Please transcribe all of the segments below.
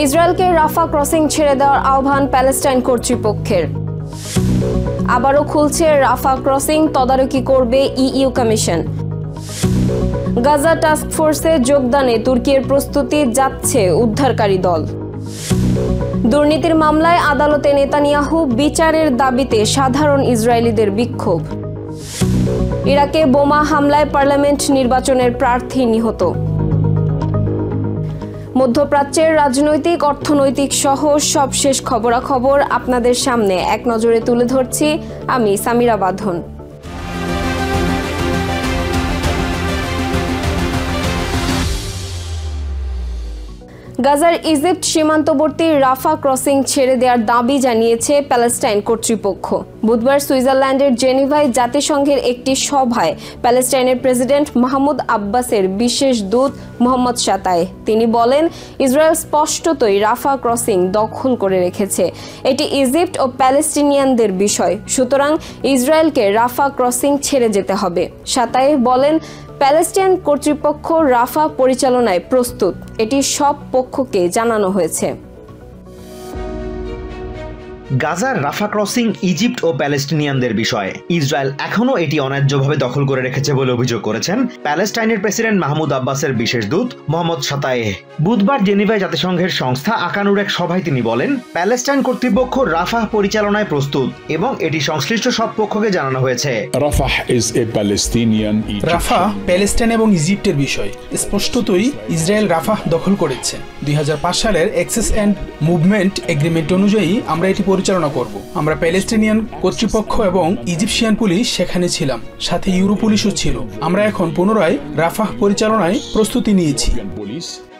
ইসরায়েলকে রাফা ক্রসিং ছেড়ে দেওয়ার আহ্বান প্যালেস্টাইন কর্তৃপক্ষের। আবারও খুলছে রাফা ক্রসিং, তদারকি করবে ইইউ কমিশন। গাজা টাস্ক ফোর্সে যোগদানে তুর্কির প্রস্তুতি, যাচ্ছে উদ্ধারকারী দল। দুর্নীতির মামলায় আদালতে নেতানিয়াহু, বিচারের দাবিতে সাধারণ ইসরায়েলিদের বিক্ষোভ। ইরাকে বোমা হামলায় পার্লামেন্ট নির্বাচনের প্রার্থী নিহত। মধ্যপ্রাচ্যের রাজনৈতিক, অর্থনৈতিক সহ সবশেষ খবরাখবর আপনাদের সামনে এক নজরে তুলে ধরছি আমি সামিরা বাঁধন। গাজার ইজিপ্ট সীমান্তবর্তী রাফা ক্রসিং ছেড়ে দেওয়ার দাবি জানিয়েছে প্যালেস্টাইন কর্তৃপক্ষ। বুধবার সুইজারল্যান্ডের জেনিভায় জাতিসংঘের একটি সভায় প্যালেস্টাইনের প্রেসিডেন্ট মাহমুদ আব্বাসের বিশেষ দূত মোহাম্মদ শাতায় তিনি বলেন, ইসরায়েল স্পষ্টতই রাফা ক্রসিং দখল করে রেখেছে। এটি ইজিপ্ট ও প্যালেস্টিনিয়ানদের বিষয়, সুতরাং ইসরায়েলকে রাফা ক্রসিং ছেড়ে যেতে হবে। শাতায় বলেন, প্যালেস্টাইন কর্তৃপক্ষ রাফা পরিচালনায় প্রস্তুত, এটি সব পক্ষকে জানানো হয়েছে। গাজার রাফা ক্রসিং ইজিপ্ট ও প্যালেস্টিনিয়ানদের বিষয়। ইসরায়েল এখনও এটি অন্যায্যভাবে দখল করে রেখেছে বলে অভিযোগ করেছেন প্যালেস্টাইনের প্রেসিডেন্ট মাহমুদ আব্বাসের বিশেষ দূত মোহাম্মদ শাতায়েহ। বুধবার জেনিভায় জাতিসংঘের সংস্থা আকানুর এক সভায় তিনি বলেন, প্যালেস্টাইন কর্তৃপক্ষ রাফা পরিচালনায় প্রস্তুত এবং এটি সংশ্লিষ্ট সব পক্ষকে জানানো হয়েছে। রাফা প্যালেস্টাইন এবং ইজিপ্টের বিষয়। স্পষ্টতই ইসরায়েল রাফা দখল করেছে। 2005 সালের অ্যাক্সেস অ্যান্ড মুভমেন্ট এগ্রিমেন্ট অনুযায়ী আমরা এটি পরিচালনা করব। আমরা প্যালেস্টিনিয়ান কর্তৃপক্ষ এবং ইজিপশিয়ান পুলিশ সেখানে ছিলাম, সাথে ইউরো পুলিশও ছিল। আমরা এখন পুনরায় রাফাহ পরিচালনায় প্রস্তুতি নিয়েছি।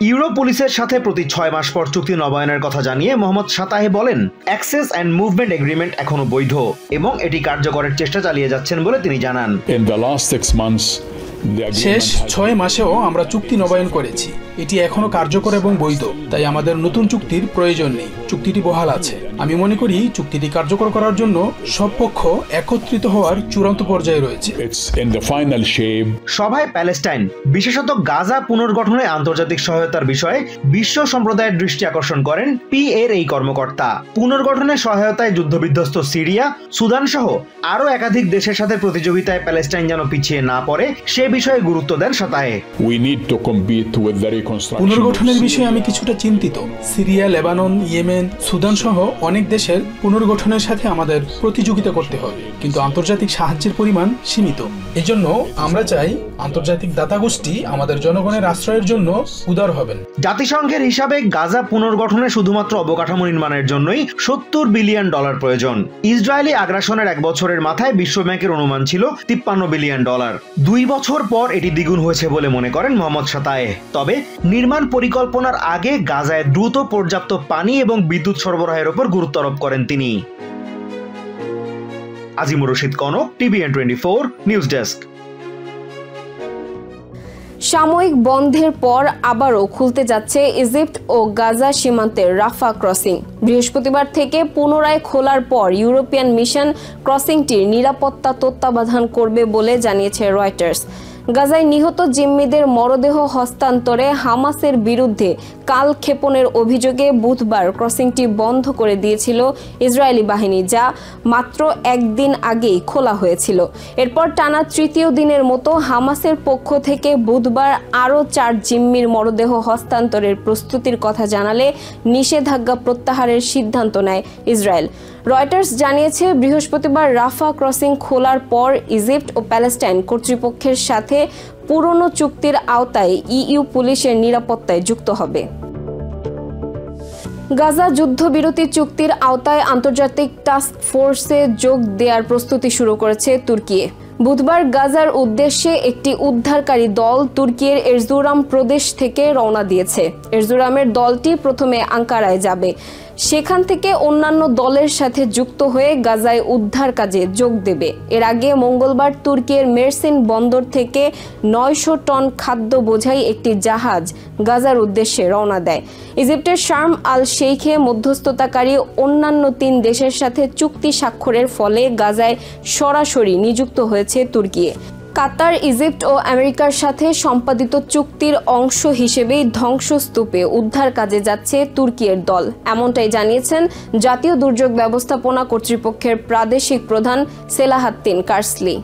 ইউরো পুলিশের সাথে প্রতি 6 মাস পর চুক্তি নবায়নের কথা জানিয়ে মোহাম্মদ শাতাহে বলেন, অ্যাক্সেস অ্যান্ড মুভমেন্ট এগ্রিমেন্ট এখনো বৈধ এবং এটি কার্যকরের চেষ্টা চালিয়ে যাচ্ছেন বলে তিনি জানান। শেষ 6 মাসেও আমরা চুক্তি নবায়ন করেছি। এটি এখনো কার্যকর এবং বৈধ, তাই আমাদের নতুন চুক্তির প্রয়োজন নেই। চুক্তিটি বহাল আছে। আমি মনে করি চুক্তিটি কার্যকর করার জন্য সব পক্ষ একত্রিত হওয়ার চূড়ান্ত পর্যায়ে রয়েছে। সভায় প্যালেস্টাইন, বিশেষত গাজা পুনর্গঠনে আন্তর্জাতিক সহায়তার বিষয়ে বিশ্ব সম্প্রদায়ের দৃষ্টি আকর্ষণ করেন পি এর এই কর্মকর্তা। পুনর্গঠনে সহায়তায় যুদ্ধবিধ্বস্ত সিরিয়া, সুদান সহ আরও একাধিক দেশের সাথে প্রতিযোগিতায় প্যালেস্টাইন যেন পিছিয়ে না পড়ে সে বিষয়ে গুরুত্ব দেন শাতাহে। পুনর্গঠনের বিষয়ে আমি কিছুটা চিন্তিত। সিরিয়া, লেবানন, ইয়েমেন, সুদান সহ অনেক দেশের পুনর্গঠনের সাথে আমাদের প্রতিযোগিতা করতে হবে, কিন্তু আন্তর্জাতিক সাহায্যের পরিমাণ সীমিত। এজন্য আমরা চাই আন্তর্জাতিক দাতাগোষ্ঠী আমাদের জনগণের আশ্রয়ের জন্য উদার হবেন। জাতিসংঘের হিসাবে গাজা পুনর্গঠনে শুধুমাত্র অবকাঠামো নির্মাণের জন্যই $70 বিলিয়ন প্রয়োজন। ইসরায়েলি আগ্রাসনের 1 বছরের মাথায় বিশ্বব্যাংকের অনুমান ছিল $53 বিলিয়ন। 2 বছর পর এটি দ্বিগুণ হয়েছে বলে মনে করেন মোহাম্মদ শাতায়েহ। তবে নির্মাণ পরিকল্পনার আগে গাজায় দ্রুত পর্যাপ্ত পানি এবং বিদ্যুৎ সরবরাহের উপর গুরুত্ব আরোপ করেন তিনি। Azimur Rashid Kanak, TVN 24 news desk. সাময়িক বন্ধের পর আবারও খুলতে যাচ্ছে ইজিপ্ট ও গাজা সীমান্তের রাফা ক্রসিং। বৃহস্পতিবার থেকে পুনরায় খোলার পর ইউরোপিয়ান মিশন ক্রসিংটির নিরাপত্তা তত্ত্বাবধান করবে বলে জানিয়েছে রয়টার্স। গাজায় নিহত জিম্মিদের মরদেহ হস্তান্তরে হামাসের বিরুদ্ধে কালক্ষেপণের অভিযোগে বুধবার ক্রসিংটি বন্ধ করে দিয়েছিল ইসরায়েলি বাহিনী, যা মাত্র 1 দিন আগেই খোলা হয়েছিল। এরপর টানা 3য় দিনের মতো হামাসের পক্ষ থেকে বুধবার আরও 4 জিম্মির মরদেহ হস্তান্তরের প্রস্তুতির কথা জানালে নিষেধাজ্ঞা প্রত্যাহারের সিদ্ধান্ত নেয় ইসরায়েল। রয়টার্স জানিয়েছে, বৃহস্পতিবার রাফা ক্রসিং খোলার পর ইজিপ্ট ও প্যালেস্টাইন কর্তৃপক্ষের সাথে পুরনো চুক্তির আওতায় ইইউ পুলিশের নিরাপত্তায় যুক্ত হবে। গাজা যুদ্ধবিরতি চুক্তির আওতায় আন্তর্জাতিক টাস্ক ফোর্সে যোগ দেওয়ার প্রস্তুতি শুরু করেছে তুর্কি। বুধবার গাজার উদ্দেশ্যে একটি উদ্ধারকারী দল তুর্কির এরজুরাম প্রদেশ থেকে রওনা দিয়েছে। এরজুরামের দলটি প্রথমে আঙ্কারায় যাবে, সেখান থেকে অন্যান্য দলের সাথে যুক্ত হয়ে গাজায় উদ্ধার কাজে যোগ দেবে। এর আগে মঙ্গলবার তুর্কির মেরসিন বন্দর থেকে 900 টন খাদ্য বোঝাই একটি জাহাজ গাজার উদ্দেশ্যে রওনা দেয়। ইজিপ্টের শার্ম আল শেইখে মধ্যস্থতাকারী অন্যান্য 3 দেশের সাথে চুক্তি স্বাক্ষরের ফলে গাজায় সরাসরি নিযুক্ত হয়েছে তুর্কি। কাতার, ইজিপ্ট ও আমেরিকার সাথে সম্পাদিত চুক্তির অংশ হিসেবেই ধ্বংসস্তূপে উদ্ধার কাজে যাচ্ছে তুর্কির দল, এমনটাই জানিয়েছেন জাতীয় দুর্যোগ ব্যবস্থাপনা কর্তৃপক্ষের প্রাদেশিক প্রধান সেলাহাদ্দিন কার্সলি।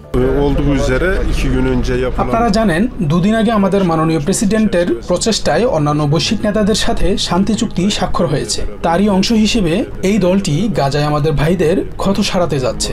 আপনারা জানেন, দুদিন আগে আমাদের মাননীয় প্রেসিডেন্টের প্রচেষ্টায় অন্যান্য বৈশ্বিক নেতাদের সাথে শান্তি চুক্তি স্বাক্ষর হয়েছে। তারই অংশ হিসেবে এই দলটি গাজায় আমাদের ভাইদের ক্ষত সারাতে যাচ্ছে।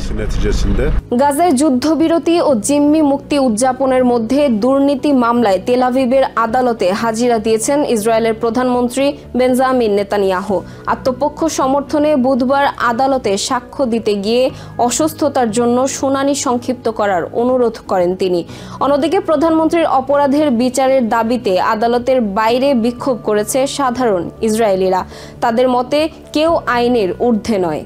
গাজায় যুদ্ধবিরতি ও জিম্মি মুক্তি উদযাপনের মধ্যে দুর্নীতি মামলায় তেল আভিভের আদালতে হাজিরা দিয়েছেন ইসরায়েলের প্রধানমন্ত্রী বেঞ্জামিন নেতানিয়াহু। আত্মপক্ষ সমর্থনে বুধবার আদালতে সাক্ষ্য দিতে গিয়ে অসুস্থতার জন্য শুনানি সংক্ষিপ্ত করার অনুরোধ করেন তিনি। অন্যদিকে প্রধানমন্ত্রীর অপরাধের বিচারের দাবিতে আদালতের বাইরে বিক্ষোভ করেছে সাধারণ ইসরায়েলিরা। তাদের মতে কেউ আইনের ঊর্ধ্বে নয়।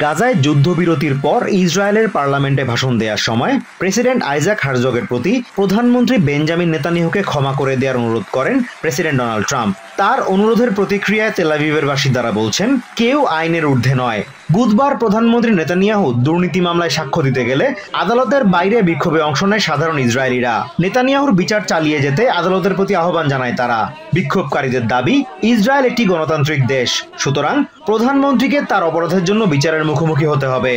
গাজায় যুদ্ধবিরতির পর ইসরায়েলের পার্লামেন্টে ভাষণ দেওয়ার সময় প্রেসিডেন্ট আইজাক হারজগের প্রতি প্রধানমন্ত্রী বেঞ্জামিন নেতানিয়াহুকে ক্ষমা করে দেওয়ার অনুরোধ করেন প্রেসিডেন্ট ডোনাল্ড ট্রাম্প। তার অনুরোধের প্রতিক্রিয়ায় তেল আভিভের বাসিন্দারা বলছেন, কেউ আইনের ঊর্ধ্বে নয়। বুধবার প্রধানমন্ত্রী নেতানিয়াহু দুর্নীতি মামলায় সাক্ষ্য দিতে গেলে আদালতের বাইরে বিক্ষোভে অংশ নেয় সাধারণ ইসরায়েলিরা। নেতানিয়াহুর বিচার চালিয়ে যেতে আদালতের প্রতি আহ্বান জানায় তারা। বিক্ষোভকারীদের দাবি, ইসরায়েল একটি গণতান্ত্রিক দেশ, সুতরাং প্রধানমন্ত্রীকে তার অপরাধের জন্য বিচারের মুখোমুখি হতে হবে।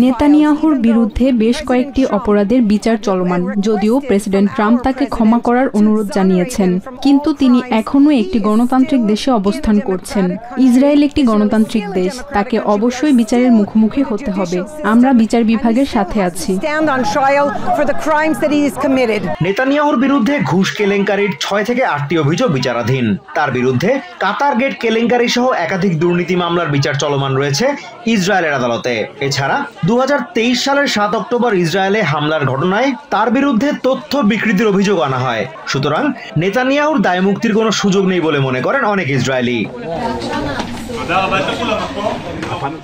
নেতানিয়াহুর বিরুদ্ধে বেশ কয়েকটি অপরাধের বিচার চলমান, যদিও প্রেসিডেন্ট ট্রাম্প তাকে ক্ষমা করার অনুরোধ জানিয়েছেন, কিন্তু তিনি এখনো একটি গণতান্ত্রিক দেশে অবস্থান করছেন। ইসরায়েল একটি গণতান্ত্রিক দেশ, তাকে অবশ্যই বিচারের মুখোমুখি হতে হবে। আমরা বিচার বিভাগের সাথে আছি। নেতানিয়াহুর বিরুদ্ধে ঘুষ কেলেঙ্কারির 6 থেকে 8টি অভিযোগ বিচারাধীন। তার বিরুদ্ধে কাতার গেট কেলেঙ্কারি সহ একাধিক দুর্নীতি মামলার বিচার চলমান রয়েছে ইসরায়েলের আদালতে। এছাড়া 2023 সালের 7 অক্টোবর ইসরায়েলে হামলার ঘটনায় তার বিরুদ্ধে তথ্য বিকৃতির অভিযোগ আনা হয়। সুতরাং নেতানিয়াহুর দায়মুক্তির কোনো সুযোগ নেই বলে মনে করেন অনেক ইসরায়েলি।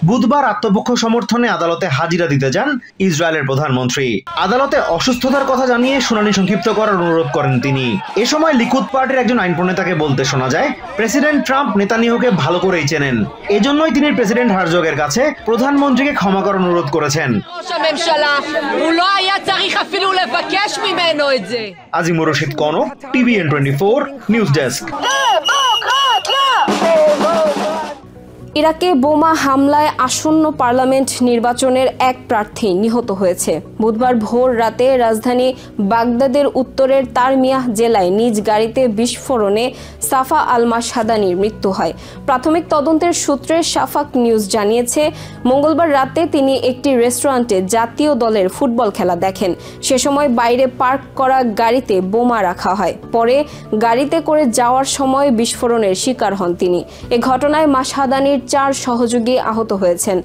বুধবার আত্মপক্ষ সমর্থনে আদালতে হাজিরা দিতে যান ইসরায়েলের প্রধানমন্ত্রী। আদালতে অসুস্থতার কথা জানিয়ে শুনানি সংক্ষিপ্ত করার অনুরোধ করেন তিনি। এ সময় লিকুদ পার্টির একজন আইন প্রণেতাকে বলতে শোনা যায়, প্রেসিডেন্ট ট্রাম্প নেতানিয়াহুকে ভালো করেই চেনেন, এজন্যই তিনি প্রেসিডেন্ট হারজগের কাছে প্রধানমন্ত্রীকে ক্ষমা করার অনুরোধ করেছেন। Azimur Rashid Kanak, TVN 24 news desk. ইরাকে বোমা হামলায় আসন্ন পার্লামেন্ট নির্বাচনের এক প্রার্থী নিহত হয়েছে। বুধবার ভোর রাতে রাজধানী বাগদাদের উত্তরের তারমিয়াহ জেলায় নিজ গাড়িতে বিস্ফোরণে সাফা আল মাশহাদানির মৃত্যু হয়। প্রাথমিক তদন্তের সূত্রে শাফাক নিউজ জানিয়েছে, মঙ্গলবার রাতে তিনি একটি রেস্টুরেন্টে জাতীয় দলের ফুটবল খেলা দেখেন। সে সময় বাইরে পার্ক করা গাড়িতে বোমা রাখা হয়। পরে গাড়িতে করে যাওয়ার সময় বিস্ফোরণের শিকার হন তিনি। এ ঘটনায় মাশহাদানির 4 সহযোগী আহত হয়েছেন।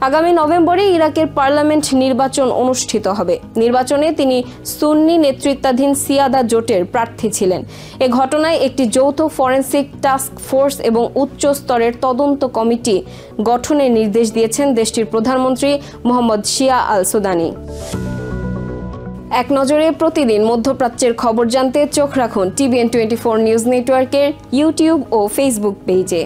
আগামী নভেম্বরে ইরাকের পার্লামেন্ট নির্বাচন অনুষ্ঠিত হবে। নির্বাচনে তিনি সুন্নি নেতৃত্বাধীন সিয়াদা জোটের প্রার্থী ছিলেন। এ ঘটনায় একটি যৌথ ফরেনসিক টাস্ক ফোর্স এবং উচ্চ স্তরের তদন্ত কমিটি গঠনের নির্দেশ দিয়েছেন দেশটির প্রধানমন্ত্রী মোহাম্মদ শিয়া আল সুদানি। এক নজরে প্রতিদিন মধ্যপ্রাচ্যের খবর জানতে চোখ রাখুন TVN 24 নিউজ নেটওয়ার্কের ইউটিউব ও ফেসবুক পেজে।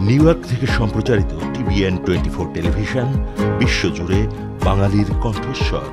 নিউ ইয়র্ক থেকে সম্প্রচারিত TVN 24 টেলিভিশন বিশ্বজুড়ে বাঙালির কণ্ঠস্বর।